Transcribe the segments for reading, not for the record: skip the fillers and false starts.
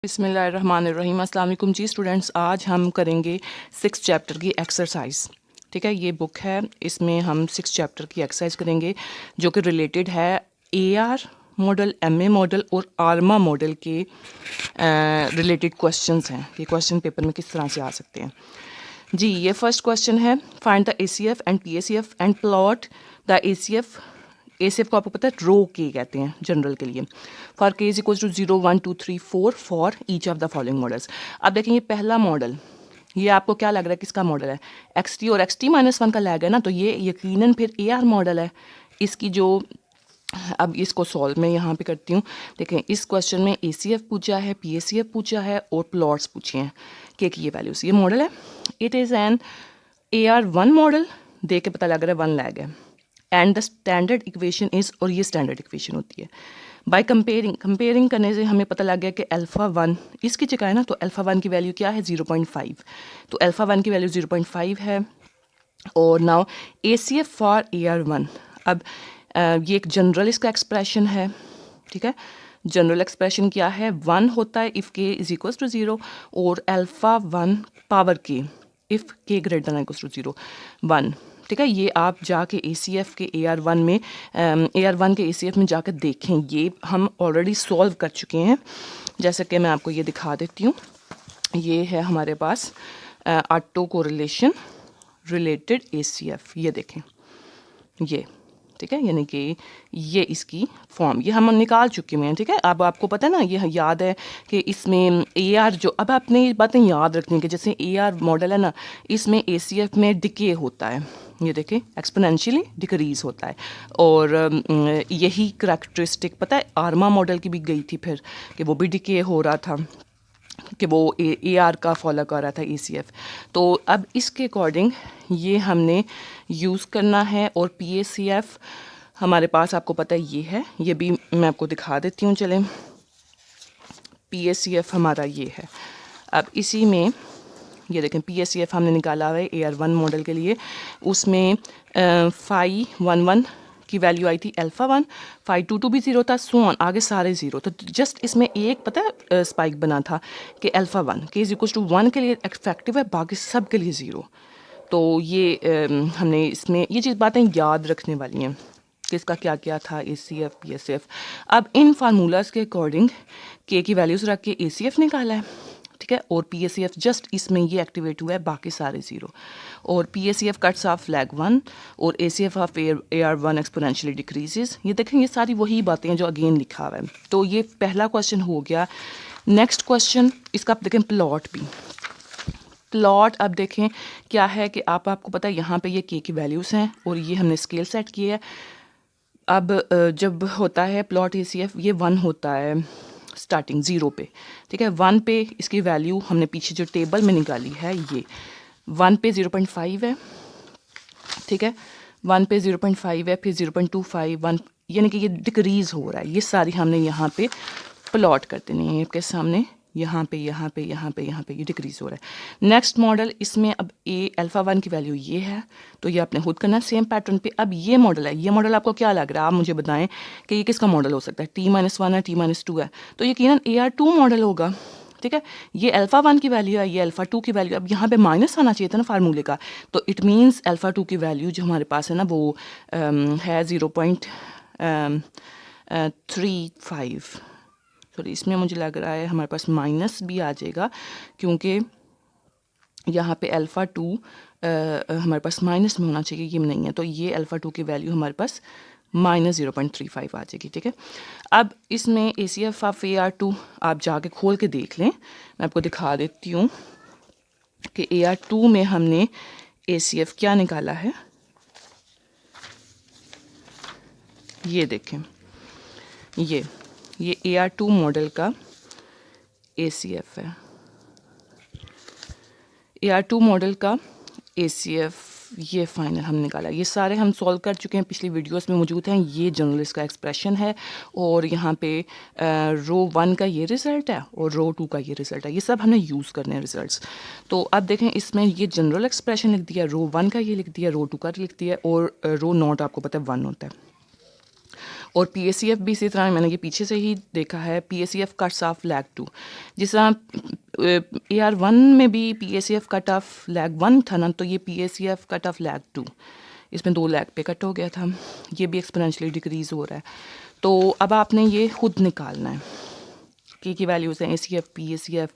बिस्मिल्लाहिर्रहमानिर्रहीम। अस्सलाम वालेकुम जी स्टूडेंट्स, आज हम करेंगे 6 चैप्टर की एक्सरसाइज। ठीक है, ये बुक है, इसमें हम 6 चैप्टर की एक्सरसाइज करेंगे जो कि रिलेटेड है एआर मॉडल, एमए मॉडल और आर्मा मॉडल के रिलेटेड क्वेश्चंस हैं। ये क्वेश्चन पेपर में किस तरह से आ सकते हैं जी। ये फर्स्ट क्वेश्चन है, find the ACF and PACF and plot the ACF. ACF को आपको पता है रो के कहते हैं जनरल के लिए। For k is equal to 0 1 2 3 4 for each of the following models. अब देखें ये पहला मॉडल, ये आपको क्या लग रहा है किसका मॉडल है? XT और XT-1 का लैग है ना, तो ये यकीनन फिर AR मॉडल है। इसकी जो अब इसको सॉल्व मैं यहाँ पे करती हूँ। देखें इस क्वेश्चन में ACF पूछा है, PACF पूछा है और प्लॉट्स पूछे हैं के की ये वैल्यूज। ये मॉडल है, it is an AR1 model. देख के पता लग रहा है 1 लैग है and the standard equation is, और ये स्टैंडर्ड इक्वेशन होती है। बाय कंपेयरिंग करने से हमें पता लग गया कि अल्फ़ा 1 इसकी जगह है ना, तो अल्फ़ा 1 की वैल्यू क्या है 0.5, तो अल्फ़ा 1 की वैल्यू 0.5 है। और नाउ ACF फॉर AR1। अब ये एक जनरल इसका एक्सप्रेशन है। ठीक है, जनरल एक्सप्रेशन क्या है? 1 होता है इफ़ के इज इक्वल्स टू 0 और अल्फ़ा 1 पावर के इफ़ के ग्रेटर देन इक्वल्स टू 0 1। ठीक है, ये आप जाके ACF के AR1 में AR1 के ACF में जाकर देखें, ये हम ऑलरेडी सॉल्व कर चुके हैं। जैसे कि मैं आपको ये दिखा देती हूँ, ये है हमारे पास ऑटो कोरिलेशन रिलेटेड ACF, ये देखें ये। ठीक है, यानी कि ये इसकी फॉर्म ये हम निकाल चुके हैं। ठीक है, अब आपको पता है ना, ये याद है कि इसमें AR जो, अब आपने ये बातें याद रखनी है कि जैसे AR मॉडल है ना, इसमें ACF में डिके होता है, ये देखें एक्सपोनेंशियली डिक्रीज होता है। और यही करैक्टरिस्टिक पता है आर्मा मॉडल की भी गई थी फिर, कि वो भी डिके हो रहा था, कि वो AR का फॉलो कर रहा था ACF। तो अब इसके अकॉर्डिंग ये हमने यूज़ करना है। और PACF हमारे पास आपको पता है ये है, ये भी मैं आपको दिखा देती हूँ। चलें, PACF हमारा ये है। अब इसी में ये देखें PACF हमने निकाला हुआ है AR1 मॉडल के लिए। उसमें 511 की वैल्यू आई थी अल्फ़ा 1, 522 भी 0 था, सो ऑन आगे सारे 0। तो जस्ट इसमें एक पता है स्पाइक बना था कि अल्फ़ा 1 के इज इक्वल टू 1 के लिए इफेक्टिव है, बाकी सब के लिए 0। तो ये हमने इसमें ये चीज़ बातें याद रखने वाली हैं कि इसका क्या क्या था ACF PACF। अब इन फार्मूलाज के अकॉर्डिंग के की वैल्यूज़ रख के ACF निकाला है। ठीक है, और PACF जस्ट इसमें ये एक्टिवेट हुआ है, बाकी सारे 0। और PACF कट्स ऑफ लैग 1 और ACF of AR1 exponentially decreases. ये देखें ये सारी वही बातें हैं जो अगेन लिखा हुआ है। तो ये पहला क्वेश्चन हो गया। नेक्स्ट क्वेश्चन इसका आप देखें प्लॉट भी। प्लॉट अब देखें क्या है कि आपको पता है यहाँ पे ये के की वैल्यूज़ हैं और ये हमने स्केल सेट किया है। अब जब होता है प्लॉट ACF ये 1 होता है स्टार्टिंग 0 पे। ठीक है, 1 पे इसकी वैल्यू हमने पीछे जो टेबल में निकाली है, ये 1 पे 0.5 है। ठीक है, 1 पे 0.5 है, फिर 0.25 1, यानी कि ये डिक्रीज़ हो रहा है। ये सारी हमने यहाँ पे प्लॉट कर देनी है आपके सामने, यहाँ पे यहाँ पे यहाँ पे यहाँ पे ये डिक्रीज़ हो रहा है। नेक्स्ट मॉडल, इसमें अब अल्फ़ा 1 की वैल्यू ये है, तो ये आपने खुद करना है सेम पैटर्न पे। अब ये मॉडल है, ये मॉडल आपको क्या लग रहा है? आप मुझे बताएं कि ये किसका मॉडल हो सकता है? T-1 है, T-2 है, तो यकीनन AR2 मॉडल होगा। ठीक है, ये अल्फ़ा 1 की वैल्यू है, ये अल्फ़ा 2 की वैल्यू। अब यहाँ पे माइनस आना चाहिए था ना फार्मूले का, तो इट मीन्स अल्फ़ा 2 की वैल्यू जो हमारे पास है ना वो है 0.35। सॉरी, इसमें मुझे लग रहा है हमारे पास माइनस भी आ जाएगा, क्योंकि यहाँ पे अल्फ़ा 2 हमारे पास माइनस में होना चाहिए, ये नहीं है, तो ये अल्फ़ा 2 की वैल्यू हमारे पास -0.35 आ जाएगी। ठीक है, अब इसमें ACF ऑफ AR2 आप जाके खोल के देख लें, मैं आपको दिखा देती हूँ कि AR2 में हमने ACF क्या निकाला है। ये देखें, ये AR2 मॉडल का ACF है, AR2 मॉडल का ACF ये फाइनल हम निकाला। ये सारे हम सॉल्व कर चुके हैं, पिछली वीडियोस में मौजूद हैं। ये जनरल इसका एक्सप्रेशन है और यहाँ पे रो 1 का ये रिज़ल्ट है और रो 2 का ये रिज़ल्ट है। ये सब हमने यूज़ करने हैं रिजल्ट्स। तो अब देखें इसमें ये जनरल एक्सप्रेशन लिख दिया, रो 1 का ये लिख दिया, रो 2 का लिख दिया, और रो नॉट आपको पता है 1 होता है। और PACF भी इसी तरह मैंने ये पीछे से ही देखा है, PACF कट्स ऑफ लैग 2। जिस तरह AR1 में भी PACF कट ऑफ लैग 1 था ना, तो ये PACF कट ऑफ लैग 2, इसमें 2 लैग पे कट हो गया था। ये भी एक्सपोनेंशियली डिक्रीज़ हो रहा है। तो अब आपने ये खुद निकालना है की वैल्यूज़ हैं ACF PACF।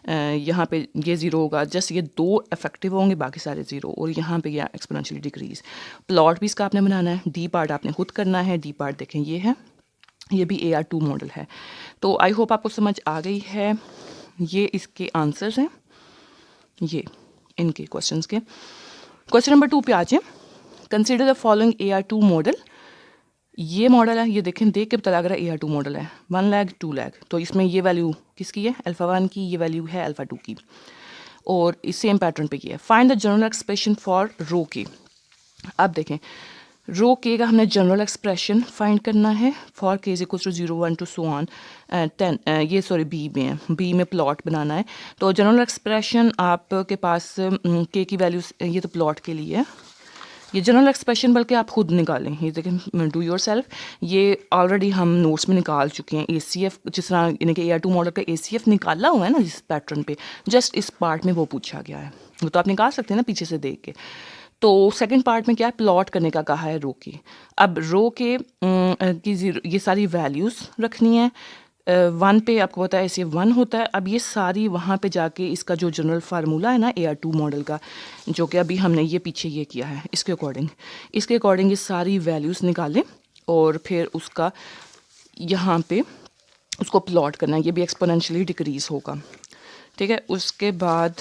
यहाँ पे ये ज़ीरो होगा, जस्ट ये 2 इफेक्टिव होंगे, बाकी सारे ज़ीरो। और यहाँ पे यह एक्सपोनेंशियली डिक्रीज़। प्लॉट भी इसका आपने बनाना है, डी पार्ट आपने खुद करना है। डी पार्ट देखें ये है, ये भी AR2 मॉडल है। तो आई होप आपको समझ आ गई है। ये इसके आंसर्स हैं, ये इनके क्वेश्चंस के। क्वेश्चन नंबर 2 पे आ जाए। Consider the following AR2 model. ये मॉडल है, ये देखें, देख के पता लग रहा है AR2 मॉडल है। 1 लैग 2 लैग, तो इसमें ये वैल्यू किसकी है? अल्फा 1 की, ये वैल्यू है अल्फा 2 की। और इस सेम पैटर्न पे ये है। Find the general expression for rho k. अब देखें, रो के का हमने जनरल एक्सप्रेशन फाइंड करना है for k is equal to 0 1 two so on 10। ये सॉरी बी में है, बी में प्लॉट बनाना है। तो जनरल एक्सप्रेशन आपके पास के की वैल्यूज, ये तो प्लॉट के लिए है। ये जनरल एक्सप्रेशन बल्कि आप खुद निकालें, ये देखें, डू योर सेल्फ। ये ऑलरेडी हम नोट्स में निकाल चुके हैं। ACF जिस तरह यानी कि AR2 मॉडल का ACF निकाला हुआ है ना जिस पैटर्न पे, जस्ट इस पार्ट में वो पूछा गया है। वो तो आप निकाल सकते हैं ना पीछे से देख के। तो सेकंड पार्ट में क्या है? प्लॉट करने का कहा है रो के। अब रो के की ये सारी वैल्यूज़ रखनी है। 1 पे आपको पता है ऐसे 1 होता है। अब ये सारी वहाँ पे जाके इसका जो जनरल फार्मूला है ना AR2 मॉडल का, जो कि अभी हमने ये पीछे ये किया है, इसके अकॉर्डिंग ये सारी वैल्यूज़ निकालें और फिर उसका यहाँ पे उसको प्लॉट करना है। ये भी एक्सपोनेंशियली डिक्रीज़ होगा, ठीक है। उसके बाद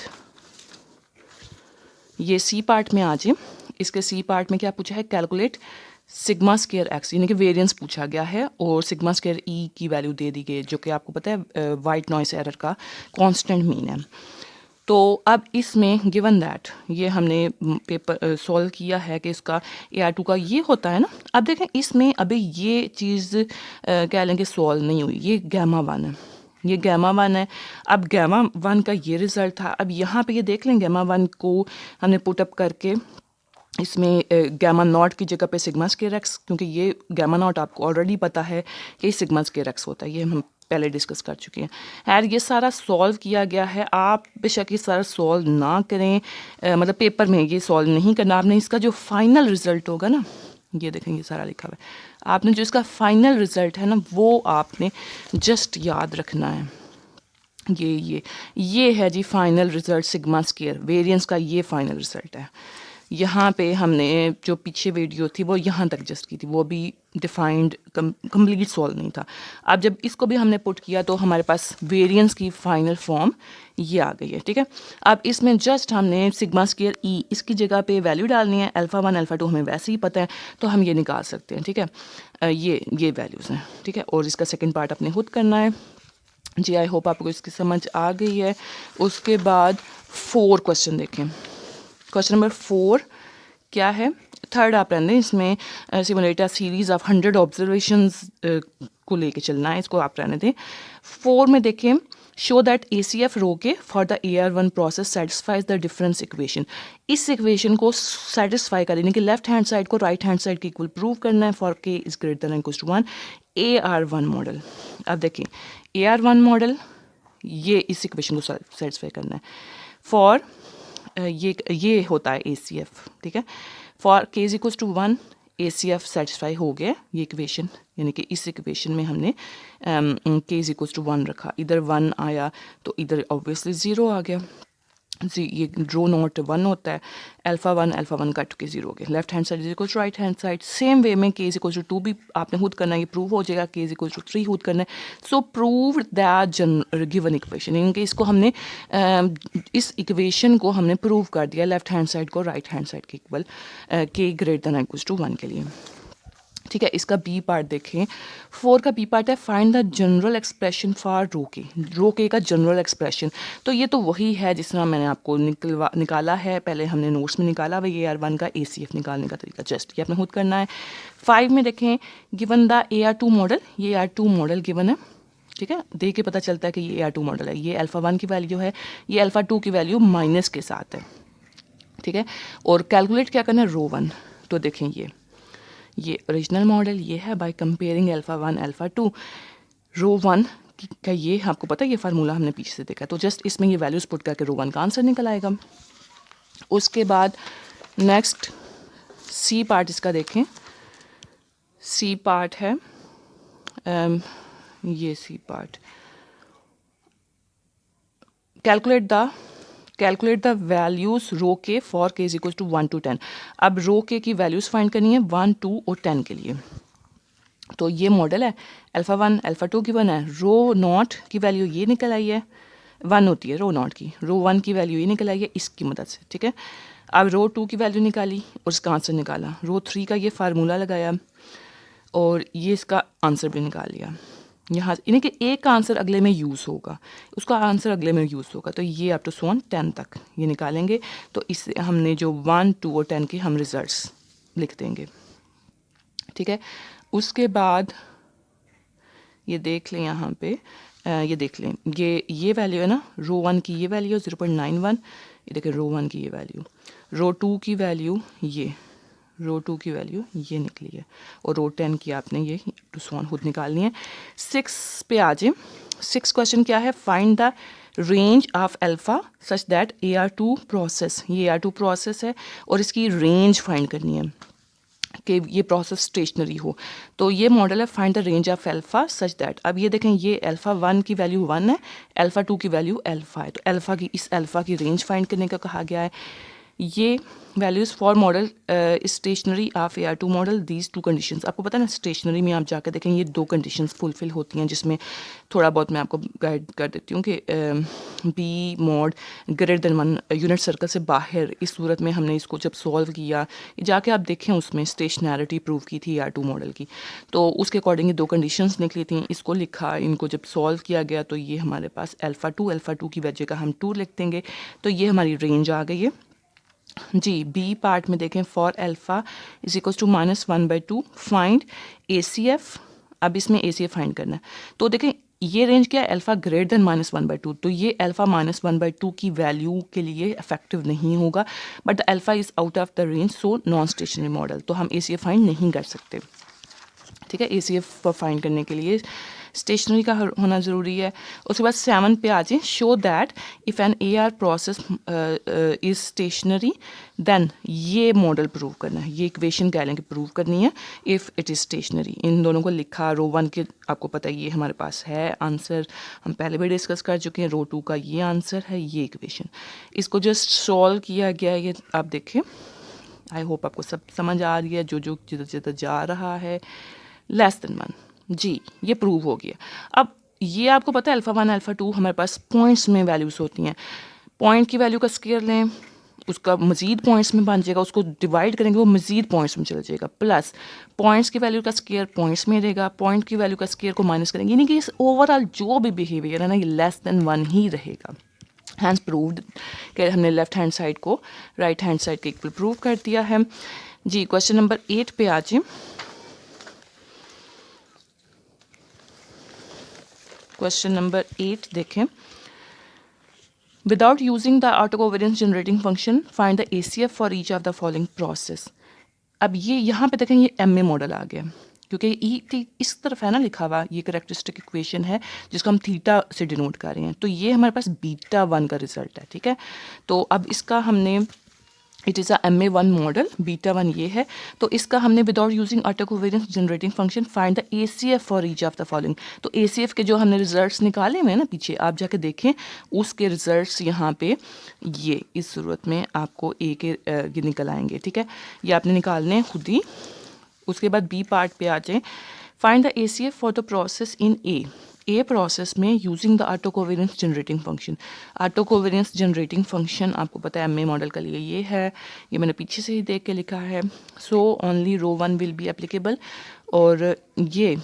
ये सी पार्ट में आ जाए। इसके सी पार्ट में क्या पूछा है? कैलकुलेट सिग्मा स्केयर एक्स, यानी कि वेरिएंस पूछा गया है और सिग्मा स्केयर ई की वैल्यू दे दी गई, जो कि आपको पता है वाइट नॉइस एरर का कांस्टेंट मीन है। तो अब इसमें गिवन दैट ये हमने पेपर सॉल्व किया है कि इसका AR2 का ये होता है ना। अब देखें इसमें अभी ये चीज़ कह लें कि सॉल्व नहीं हुई। ये गैमा 1 है, ये गैमा 1 है। अब गैमा 1 का ये रिज़ल्ट था। अब यहाँ पे ये देख लें, गैमा 1 को हमने पुटअप करके इसमें गैमा नॉट की जगह पे सिग्मा स्केयर एक्स, क्योंकि ये गैमा नॉट आपको ऑलरेडी पता है कि सिग्मा स्केयर एक्स होता है, ये हम पहले डिस्कस कर चुके हैं। यार ये सारा सॉल्व किया गया है। आप बेशक ये सारा सॉल्व ना करें, मतलब पेपर में ये सॉल्व नहीं करना। आपने इसका जो फाइनल रिजल्ट होगा ना, ये देखेंगे सारा लिखा हुआ है। आपने जो इसका फाइनल रिजल्ट है ना, वो आपने जस्ट याद रखना है। ये है जी final result sigma square variance का, ये फाइनल रिजल्ट है। यहाँ पे हमने जो पीछे वीडियो थी वो यहाँ तक जस्ट की थी, वो भी डिफाइंड कंप्लीट सॉल्व नहीं था। अब जब इसको भी हमने पुट किया तो हमारे पास वेरिएंस की फाइनल फॉर्म ये आ गई है, ठीक है। अब इसमें जस्ट हमने सिग्मा स्केयर ई, इसकी जगह पे वैल्यू डालनी है। अल्फा 1 अल्फा 2 हमें वैसे ही पता है, तो हम ये निकाल सकते हैं, ठीक है। ये वैल्यूज़ हैं, ठीक है। और इसका सेकेंड पार्ट अपने खुद करना है जी। आई होप आपको इसकी समझ आ गई है। उसके बाद 4 क्वेश्चन देखें। क्वेश्चन नंबर 4 क्या है? थर्ड आप रहने, इसमें सिमुलेटर सीरीज ऑफ 100 ऑब्जर्वेशंस को लेके चलना है, इसको आप रहने दें। 4 में देखें, show that ACF rho k for the AR1 process satisfies the difference equation. इस इक्वेशन को सेटिस्फाई करें, यानी कि लेफ्ट हैंड साइड को राइट हैंड साइड के इक्वल प्रूव करना है for k is greater than equal to 1 AR1 model. अब देखिए AR1 मॉडल, ये इस इक्वेशन को सेटिस्फाई करना है फॉर ये होता है ACF, ठीक है। For k is equal to 1 ACF satisfy हो गया ये इक्वेशन, यानी कि इस इक्वेशन में हमने के इज इक्वल टू 1 रखा। इधर 1 आया तो इधर ऑब्वियसली 0 आ गया जी। ये रो नॉट 1 होता है। अल्फा 1 कट के 0 हो गया। Left hand side is equal to right hand side. Same way में के इज इक्वल टू 2 भी आपने खुद करना है, ये प्रूव हो जाएगा। के इज इक्वल टू 3 खुद करना है। सो प्रूव दैट गिवन इक्वेशन, यानी कि इसको हमने इस इक्वेशन को हमने प्रूव कर दिया लेफ्ट हैंड साइड को राइट हैंड साइड के इक्वल के ग्रेटर देन इक्वल टू 1 के लिए, ठीक है। इसका बी पार्ट देखें। 4 का बी पार्ट है find the general expression for rho k का जनरल एक्सप्रेशन। तो ये तो वही है जिस तरह मैंने आपको निकाला है, पहले हमने नोट्स में निकाला हुआ AR1 का ACF निकालने का तरीका, जस्ट ये आपने खुद करना है। 5 में देखें, गिवन द AR2 मॉडल, ये AR2 मॉडल गिवन है, ठीक है। देख के पता चलता है कि ये AR2 मॉडल है। ये अल्फा 1 की वैल्यू है, ये अल्फा 2 की वैल्यू माइनस के साथ है, ठीक है। और कैलकुलेट क्या करना है? रो 1। तो देखें ये ओरिजिनल मॉडल ये है बाय कंपेयरिंग अल्फ़ा 1 अल्फ़ा 2 रो 1 का ये आपको पता है ये फार्मूला हमने पीछे से देखा, तो जस्ट इसमें ये वैल्यूज़ पुट करके रो 1 का आंसर निकल आएगा। उसके बाद नेक्स्ट सी पार्ट इसका देखें। सी पार्ट है ये C part, calculate the values rho k for k is equal to 1 to 10। अब रो के की वैल्यूज फाइंड करनी है 1, 2 और 10 के लिए। तो ये मॉडल है अल्फ़ा 1 अल्फ़ा 2 गिवन है, रो नॉट की वैल्यू ये निकल आई है 1 होती है रो नॉट की, रो 1 की वैल्यू ये निकल आई है इसकी मदद से, ठीक है। अब रो 2 की वैल्यू निकाली और इसका आंसर निकाला, रो 3 का ये फार्मूला लगाया और ये इसका आंसर भी निकाल लिया। यहाँ यानी कि एक का आंसर अगले में यूज़ होगा, उसका आंसर अगले में यूज़ होगा, तो ये अप टू सो ऑन 10 तक ये निकालेंगे। तो इससे हमने जो 1, 2 और 10 के हम रिजल्ट्स लिख देंगे, ठीक है। उसके बाद ये देख लें यहाँ पे ये देख लें ये वैल्यू है ना, रो 1 की ये वैल्यू 0.91, ये देखें रो 1 की ये वैल्यू, रो 2 की वैल्यू ये, रो 2 की वैल्यू ये निकली है और रो 10 की आपने ये टू सॉन खुद निकालनी है। 6 पे आ जाए। 6 क्वेश्चन क्या है, find the range of alpha such that AR2 process, ये AR2 प्रोसेस है और इसकी रेंज फाइंड करनी है कि ये प्रोसेस स्टेशनरी हो। तो ये मॉडल है find the range of alpha such that. अब ये देखें ये अल्फ़ा 1 की वैल्यू 1 है, अल्फ़ा 2 की वैल्यू अल्फ़ा है, तो अल्फ़ा की इस अल्फ़ा की रेंज फाइंड करने का कहा गया है। ये values for model stationary of AR2 model these 2 conditions. आपको पता है ना स्टेशनरी में आप जाकर देखें ये 2 कंडीशंस फुलफिल होती हैं, जिसमें थोड़ा बहुत मैं आपको गाइड कर देती हूँ कि b mod greater than 1 unit circle से बाहर, इस सूरत में हमने इसको जब सॉल्व किया जाके आप देखें उसमें स्टेशनैरिटी प्रूव की थी AR2 मॉडल की, तो उसके अकॉर्डिंग ये 2 कंडीशंस निकली थी, इसको लिखा, इनको जब सॉल्व किया गया तो ये हमारे पास अल्फ़ा 2 की वजह का हम 2 लिख देंगे, तो ये हमारी रेंज आ गई है जी। बी पार्ट में देखें for alpha is equal to -1/2 find ACF। अब इसमें ACF फाइंड करना है, तो देखें ये रेंज क्या है, अल्फ़ा ग्रेटर देन -1/2, तो ये अल्फ़ा -1/2 की वैल्यू के लिए इफेक्टिव नहीं होगा, but alpha is out of the range, so non stationary model, तो हम ACF फाइंड नहीं कर सकते, ठीक है। ACF फाइंड करने के लिए स्टेशनरी का होना ज़रूरी है। उसके बाद 7 पे आ जाए, show that if an AR process is stationary then, ये मॉडल प्रूव करना है, ये इक्वेशन कह लें कि प्रूव करनी है इफ़ इट इज़ स्टेशनरी। इन दोनों को लिखा, रो 1 के आपको पता है ये हमारे पास है आंसर, हम पहले भी डिस्कस कर चुके हैं, रो 2 का ये आंसर है, ये इक्वेशन, इसको जस्ट सॉल्व किया गया, ये आप देखें। आई होप आपको सब समझ आ रही है, जो जिधर जिधर जा रहा है लेस देन 1 जी, ये प्रूव हो गया। अब ये आपको पता है अल्फ़ा 1 अल्फ़ा 2 हमारे पास पॉइंट्स में वैल्यूज़ होती हैं, पॉइंट की वैल्यू का स्केयर लें, उसका मज़ीद पॉइंट्स में बन जाएगा, उसको डिवाइड करेंगे वो मज़ीद पॉइंट्स में चला जाएगा, प्लस पॉइंट्स की वैल्यू का स्केयर पॉइंट्स में रहेगा, पॉइंट की वैल्यू का स्केयर को माइनस करेंगे, यानी कि इस ओवरऑल जो भी बिहेवियर है ना ये लेस देन 1 ही रहेगा। हैंस प्रूव्ड कि हमने लेफ्ट हैंड साइड को राइट हैंड साइड के इक्वल प्रूव कर दिया है जी। क्वेश्चन नंबर 8 पे आ जाए। क्वेश्चन नंबर 8 देखें, without using the autocovariance generating function find the ACF for each of the following process. अब ये यहाँ पे देखें ये MA मॉडल आ गया, क्योंकि ई इस तरफ है ना लिखा हुआ, ये करेक्टरिस्टिक इक्वेशन है जिसको हम थीटा से डिनोट कर रहे हैं, तो ये हमारे पास बीटा 1 का रिजल्ट है, ठीक है। तो अब इसका हमने it is MA1 model, beta 1 ये है, तो इसका हमने without using autocovariance generating function find the ACF for each of the following. तो ACF के जो हमने रिजल्ट्स निकाले हुए हैं ना पीछे, आप जाके देखें उसके रिजल्ट्स यहाँ पे ये इस सूरत में आपको A के ये निकल आएंगे, ठीक है, ये आपने निकालने हैं खुद ही। उसके बाद बी पार्ट पे आ जाए, find the ACF for the process in a process में using the autocovariance generating function. Autocovariance generating function आपको पता है MA मॉडल के लिए ये है, ये मैंने पीछे से ही देख के लिखा है। So only rho 1 will be applicable, और ये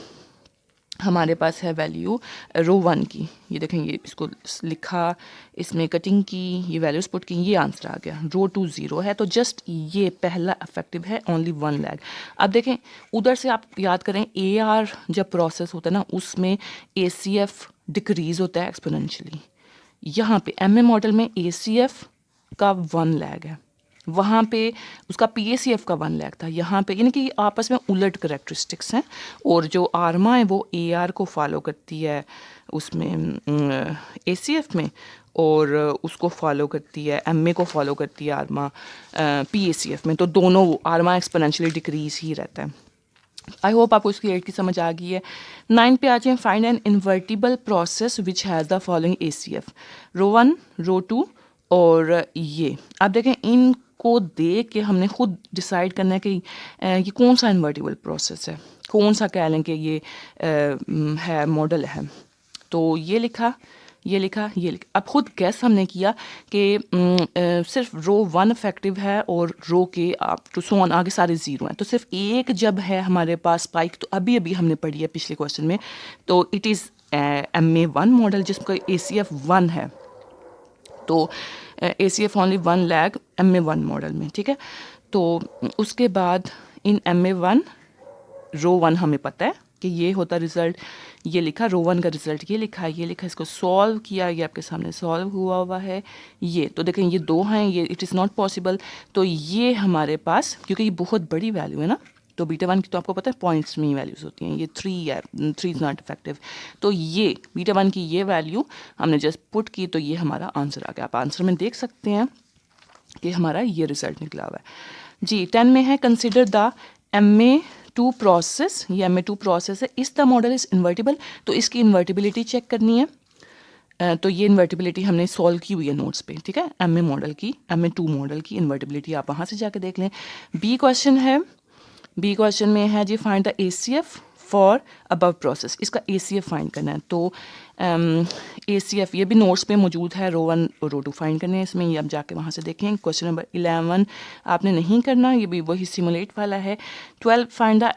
हमारे पास है वैल्यू रो 1 की, ये देखें ये इसको लिखा, इसमें कटिंग की, ये वैल्यूज पुट की, ये आंसर आ गया। रो 2 0 है, तो जस्ट ये पहला इफेक्टिव है, ओनली 1 लैग। अब देखें उधर से आप याद करें AR जब प्रोसेस होता है ना उसमें ACF डिक्रीज होता है एक्सपोनेंशियली, यहाँ पे MA मॉडल में ACF का 1 लैग है, वहाँ पे उसका PACF का 1 लाख था, यहाँ पे यानी कि आपस में उलट करेक्टरिस्टिक्स हैं। और जो आर्मा है वो AR को फॉलो करती है उसमें ACF में, और उसको फॉलो करती है MA को फॉलो करती है आर्मा PACF में। तो दोनों आर्मा एक्सपोनेंशियली डिक्रीज ही रहता है। आई होप आपको इसकी 8 की समझ आ गई है। 9 पे आ जाए, find an invertible process which has the following ACF, rho 1, rho 2 और ये। आप देखें इनको देख के हमने खुद डिसाइड करना है कि ये कौन सा इन्वर्टिबल प्रोसेस है, कौन सा कह लें कि ये है मॉडल है। तो ये लिखा, ये लिखा, ये लिखा। अब खुद गैस हमने किया कि सिर्फ रो 1 इफेक्टिव है और रो के आप टू सो ऑन आगे सारे ज़ीरो हैं। तो सिर्फ एक जब है हमारे पास स्पाइक, तो अभी अभी हमने पढ़ी है पिछले क्वेश्चन में, तो इट इज़ MA1 मॉडल जिसका ACF 1 है। तो ACF only 1 lakh MA1 model में, ठीक है। तो उसके बाद इन MA1 रो 1 हमें पता है कि ये होता रिजल्ट, ये लिखा रो 1 का रिजल्ट, ये लिखा, ये लिखा, इसको सॉल्व किया, ये आपके सामने सॉल्व हुआ है। ये तो देखें ये 2 हैं, ये इट इज़ नॉट पॉसिबल। तो ये हमारे पास, क्योंकि ये बहुत बड़ी वैल्यू है ना, तो बीटा 1 की तो आपको पता है पॉइंट्स में वैल्यूज़ होती हैं, ये 3 है, 3 इज़ नॉट इफेक्टिव। तो ये बीटा 1 की ये वैल्यू हमने जस्ट पुट की, तो ये हमारा आंसर आ गया। आप आंसर में देख सकते हैं कि हमारा ये रिजल्ट निकला हुआ है जी। 10 में है, कंसिडर द MA2 प्रोसेस, ये MA2 प्रोसेस है, इस द मॉडल इज़ इन्वर्टिबल। तो इसकी इन्वर्टिबिलिटी चेक करनी है। तो ये इन्वर्टिबिलिटी हमने सॉल्व की हुई है नोट्स पे, ठीक है। MA मॉडल की, MA2 मॉडल की इन्वर्टिबिलिटी आप वहाँ से जाकर देख लें। बी क्वेश्चन में है जी, find the ACF for above process, इसका ACF फाइंड करना है। तो ACF ये भी नोट्स पे मौजूद है, रो 1 और रो 2 फाइंड करने हैं इसमें, ये आप जाके वहाँ से देखें। क्वेश्चन नंबर 11 आपने नहीं करना, ये भी वही सिमुलेट वाला है। 12, find the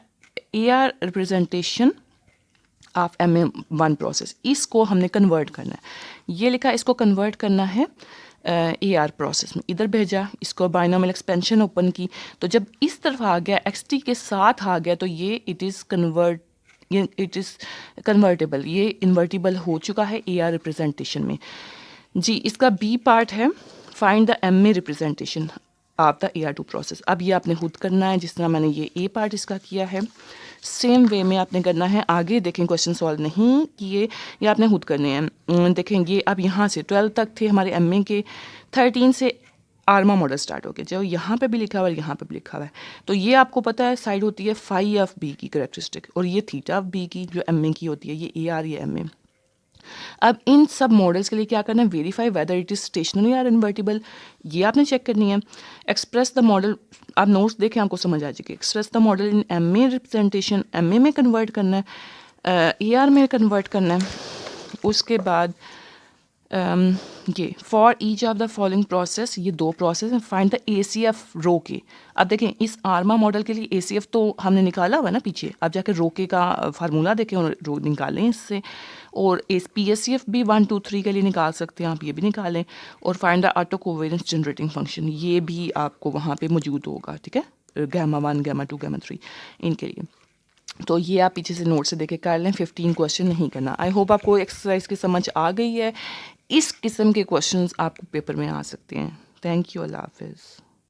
AR representation of MA1 process, इसको हमने कन्वर्ट करना है। ये लिखा, इसको कन्वर्ट करना है AR प्रोसेस में, इधर भेजा, इसको बाइनोमियल एक्सपेंशन ओपन की, तो जब इस तरफ आ गया XT के साथ आ गया, तो ये इट इज़ कन्वर्टेबल, ये इन्वर्टिबल हो चुका है AR रिप्रेजेंटेशन में जी। इसका B पार्ट है, find the MA representation of the AR2 process. अब ये आपने खुद करना है, जिस तरह मैंने ये A पार्ट इसका किया है, सेम वे में आपने करना है। आगे देखें क्वेश्चन सॉल्व नहीं किए, ये आपने खुद करने हैं। देखें ये अब यहाँ से 12 तक थे हमारे MA के, 13 से आर्मा मॉडल स्टार्ट हो गया, जो यहाँ पे भी लिखा हुआ है, यहाँ पे भी लिखा हुआ है। तो ये आपको पता है साइड होती है फाई ऑफ B की करेक्टरिस्टिक, और ये थीटा ऑफ B की जो MA की होती है, ये AR, ये MA। अब इन सब मॉडल्स के लिए क्या करना है, verify whether it is stationary और इन्वर्टिबल, ये आपने चेक करनी है। एक्सप्रेस द मॉडल, आप नोट्स देखें आपको समझ आ जाएगी। Express the model in MA representation, MA में कन्वर्ट करना है, AR में कन्वर्ट करना है। उसके बाद ये for each of the following process, ये 2 प्रोसेस हैं, find the ACF rho k. अब देखें इस आर्मा मॉडल के लिए ACF तो हमने निकाला हुआ है ना पीछे, अब जाकर रो के का फार्मूला देखें और रो निकालें इससे। और इस PACF भी 1, 2, 3 के लिए निकाल सकते हैं आप, ये भी निकालें। और find the auto covariance generating function, ये भी आपको वहाँ पे मौजूद होगा, ठीक है, γ1, γ2, γ3 इनके लिए। तो ये आप पीछे से नोट से देखे कर लें, 15 क्वेश्चन नहीं करना। आई होप आपको एक्सरसाइज की समझ आ गई है। इस किस्म के क्वेश्चंस आपको पेपर में आ सकते हैं। थैंक यू, अल्लाह हाफिज़।